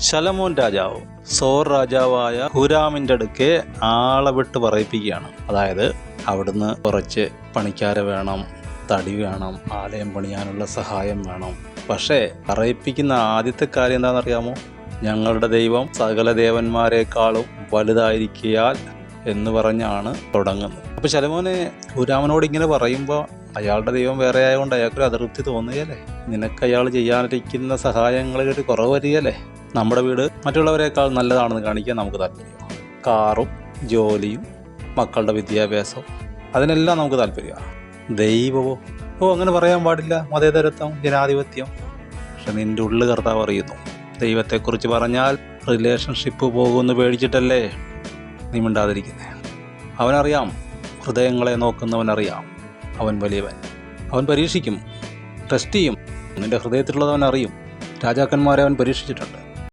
ശലോമോൻ രാജാവ് സോർ രാജാവായ ഹൂരാമിൻ്റെ അടുക്കെ ആളെ വിട്ട് പറയിപ്പിക്കുകയാണ്. അതായത് അവിടുന്ന് കുറച്ച് പണിക്കാരെ വേണം, തടി വേണം, ആലയം പണിയാനുള്ള സഹായം വേണം. പക്ഷേ പറയിപ്പിക്കുന്ന ആദ്യത്തെ കാര്യം എന്താണെന്നറിയാമോ? ഞങ്ങളുടെ ദൈവം സകല ദേവന്മാരെക്കാളും വലുതായിരിക്കയാൽ എന്ന് പറഞ്ഞാണ് തുടങ്ങുന്നത്. അപ്പോൾ ശലോമോനെ ഹൂരാമിനോട് ഇങ്ങനെ പറയുമ്പോൾ അയാളുടെ ദൈവം വേറെ ആയതുകൊണ്ട് അയാൾക്കൊരു അതൃപ്തി തോന്നുകയല്ലേ? നിനക്ക് അയാൾ ചെയ്യാനിരിക്കുന്ന സഹായങ്ങളിൽ ഒരു കുറവ് വരികയല്ലേ? നമ്മുടെ വീട് മറ്റുള്ളവരെക്കാൾ നല്ലതാണെന്ന് കാണിക്കാൻ നമുക്ക് താല്പര്യമാണ്. കാറും ജോലിയും മക്കളുടെ വിദ്യാഭ്യാസവും അതിനെല്ലാം നമുക്ക് താല്പര്യമാണ്. ദൈവമോ അങ്ങനെ പറയാൻ പാടില്ല, മതേതരത്വം, ജനാധിപത്യം. പക്ഷെ നിൻ്റെ ഉള്ളിൽ കർത്താവ് അറിയുന്നു. ദൈവത്തെക്കുറിച്ച് പറഞ്ഞാൽ റിലേഷൻഷിപ്പ് പോകുമെന്ന് പേടിച്ചിട്ടല്ലേ നീ മിണ്ടാതിരിക്കുന്നത്. അവനറിയാം, ഹൃദയങ്ങളെ നോക്കുന്നവനറിയാം. അവൻ വലിയവൻ. അവൻ പരീക്ഷിക്കും, ടെസ്റ്റ് ചെയ്യും. നിൻ്റെ ഹൃദയത്തിലുള്ളതവൻ അറിയും. രാജാക്കന്മാരെ അവൻ പരീക്ഷിച്ചിട്ടുണ്ട്.